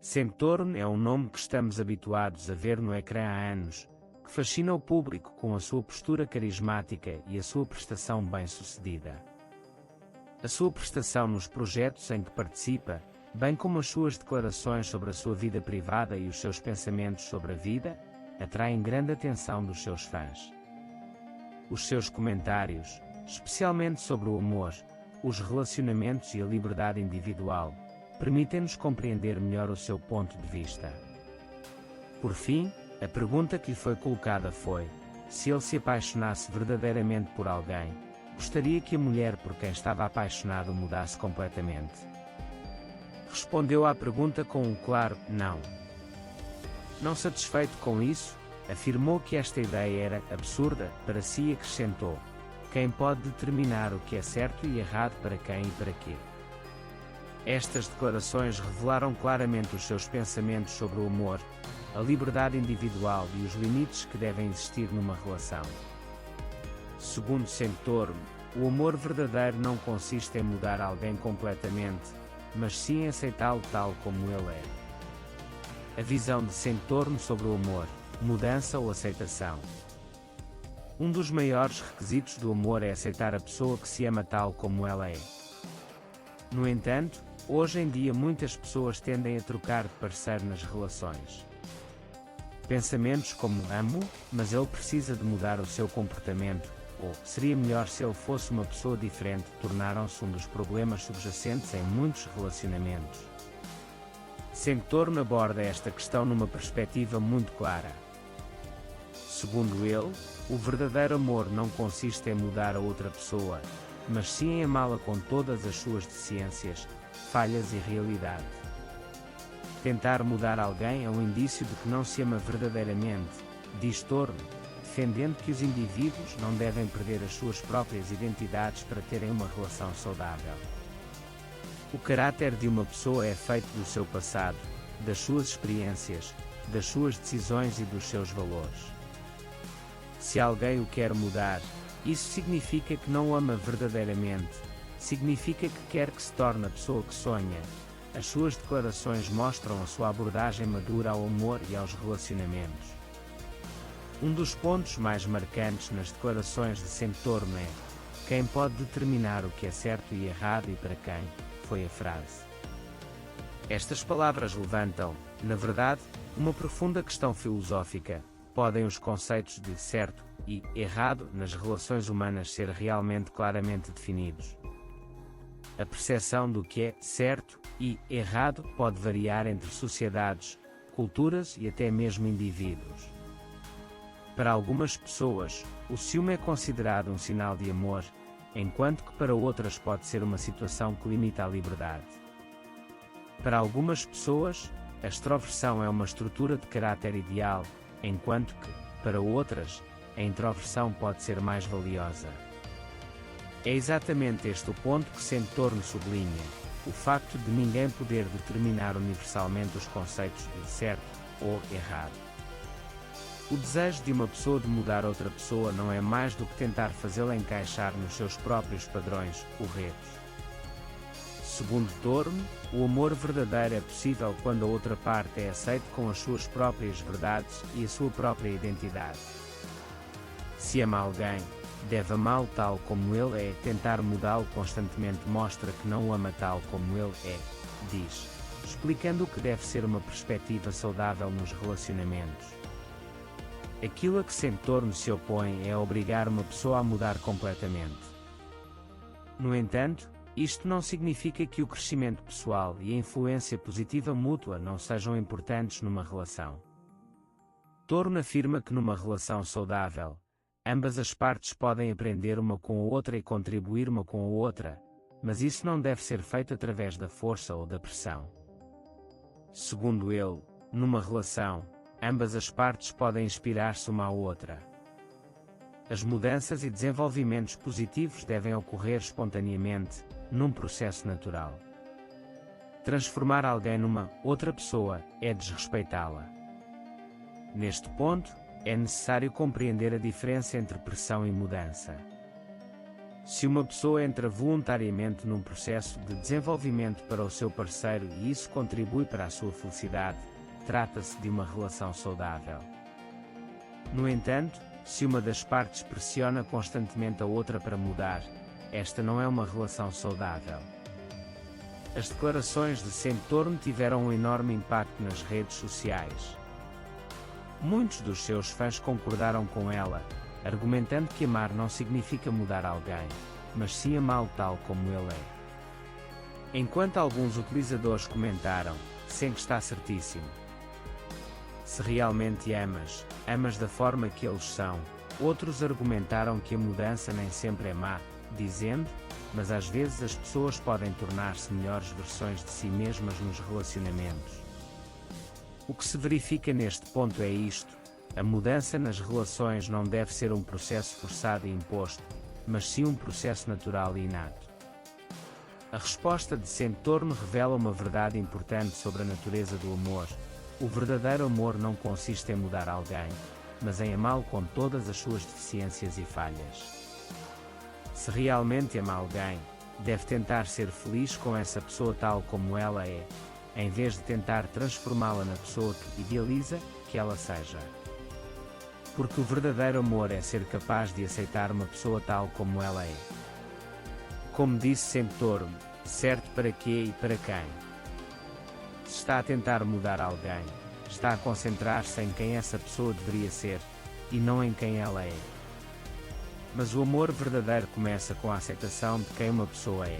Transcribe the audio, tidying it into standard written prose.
Centauro é um nome que estamos habituados a ver no ecrã há anos, que fascina o público com a sua postura carismática e a sua prestação bem-sucedida. A sua prestação nos projetos em que participa, bem como as suas declarações sobre a sua vida privada e os seus pensamentos sobre a vida, atraem grande atenção dos seus fãs. Os seus comentários, especialmente sobre o amor, os relacionamentos e a liberdade individual, permitem-nos compreender melhor o seu ponto de vista. Por fim, a pergunta que lhe foi colocada foi: se ele se apaixonasse verdadeiramente por alguém, gostaria que a mulher por quem estava apaixonado mudasse completamente? Respondeu à pergunta com um claro não. Não satisfeito com isso, afirmou que esta ideia era absurda para si e acrescentou: quem pode determinar o que é certo e errado para quem e para quê? Estas declarações revelaram claramente os seus pensamentos sobre o amor, a liberdade individual e os limites que devem existir numa relação. Segundo Centauro, o amor verdadeiro não consiste em mudar alguém completamente, mas sim em aceitá-lo tal como ele é. A visão de Centauro sobre o amor, mudança ou aceitação. Um dos maiores requisitos do amor é aceitar a pessoa que se ama tal como ela é. No entanto, hoje em dia muitas pessoas tendem a trocar de parceiro nas relações. Pensamentos como amo, mas ele precisa de mudar o seu comportamento, ou seria melhor se ele fosse uma pessoa diferente, tornaram-se um dos problemas subjacentes em muitos relacionamentos. Centauro aborda esta questão numa perspectiva muito clara. Segundo ele, o verdadeiro amor não consiste em mudar a outra pessoa, mas sim em amá-la com todas as suas deficiências, falhas e realidade. Tentar mudar alguém é um indício de que não se ama verdadeiramente, diz Touro, defendendo que os indivíduos não devem perder as suas próprias identidades para terem uma relação saudável. O caráter de uma pessoa é feito do seu passado, das suas experiências, das suas decisões e dos seus valores. Se alguém o quer mudar, isso significa que não o ama verdadeiramente, significa que quer que se torne a pessoa que sonha. As suas declarações mostram a sua abordagem madura ao amor e aos relacionamentos. Um dos pontos mais marcantes nas declarações de Centauro é: quem pode determinar o que é certo e errado e para quem, foi a frase. Estas palavras levantam, na verdade, uma profunda questão filosófica. Podem os conceitos de certo e errado nas relações humanas ser realmente claramente definidos? A percepção do que é certo e errado pode variar entre sociedades, culturas e até mesmo indivíduos. Para algumas pessoas, o ciúme é considerado um sinal de amor, enquanto que para outras pode ser uma situação que limita a liberdade. Para algumas pessoas, a extroversão é uma estrutura de caráter ideal, enquanto que, para outras, a introversão pode ser mais valiosa. É exatamente este o ponto que Centauro sublinha: o facto de ninguém poder determinar universalmente os conceitos de certo ou errado. O desejo de uma pessoa de mudar outra pessoa não é mais do que tentar fazê-la encaixar nos seus próprios padrões corretos. Segundo Touro, o amor verdadeiro é possível quando a outra parte é aceita com as suas próprias verdades e a sua própria identidade. Se ama alguém, deve amá-lo tal como ele é. Tentar mudá-lo constantemente mostra que não o ama tal como ele é, diz, explicando o que deve ser uma perspectiva saudável nos relacionamentos. Aquilo a que Centauro se opõe é obrigar uma pessoa a mudar completamente. No entanto, isto não significa que o crescimento pessoal e a influência positiva mútua não sejam importantes numa relação. Touro afirma que numa relação saudável, ambas as partes podem aprender uma com a outra e contribuir uma com a outra, mas isso não deve ser feito através da força ou da pressão. Segundo ele, numa relação, ambas as partes podem inspirar-se uma à outra. As mudanças e desenvolvimentos positivos devem ocorrer espontaneamente, num processo natural. Transformar alguém numa outra pessoa é desrespeitá-la. Neste ponto, é necessário compreender a diferença entre pressão e mudança. Se uma pessoa entra voluntariamente num processo de desenvolvimento para o seu parceiro e isso contribui para a sua felicidade, trata-se de uma relação saudável. No entanto, se uma das partes pressiona constantemente a outra para mudar, esta não é uma relação saudável. As declarações de Semptorne tiveram um enorme impacto nas redes sociais. Muitos dos seus fãs concordaram com ela, argumentando que amar não significa mudar alguém, mas sim amá-lo tal como ele é. Enquanto alguns utilizadores comentaram, sempre está certíssimo. Se realmente amas, amas da forma que eles são. Outros argumentaram que a mudança nem sempre é má, dizendo, mas às vezes as pessoas podem tornar-se melhores versões de si mesmas nos relacionamentos. O que se verifica neste ponto é isto: a mudança nas relações não deve ser um processo forçado e imposto, mas sim um processo natural e inato. A resposta de Semptorne revela uma verdade importante sobre a natureza do amor. O verdadeiro amor não consiste em mudar alguém, mas em amá-lo com todas as suas deficiências e falhas. Se realmente ama alguém, deve tentar ser feliz com essa pessoa tal como ela é, em vez de tentar transformá-la na pessoa que idealiza que ela seja. Porque o verdadeiro amor é ser capaz de aceitar uma pessoa tal como ela é. Como disse Semptorne, certo para quê e para quem? Se está a tentar mudar alguém, está a concentrar-se em quem essa pessoa deveria ser, e não em quem ela é. Mas o amor verdadeiro começa com a aceitação de quem uma pessoa é.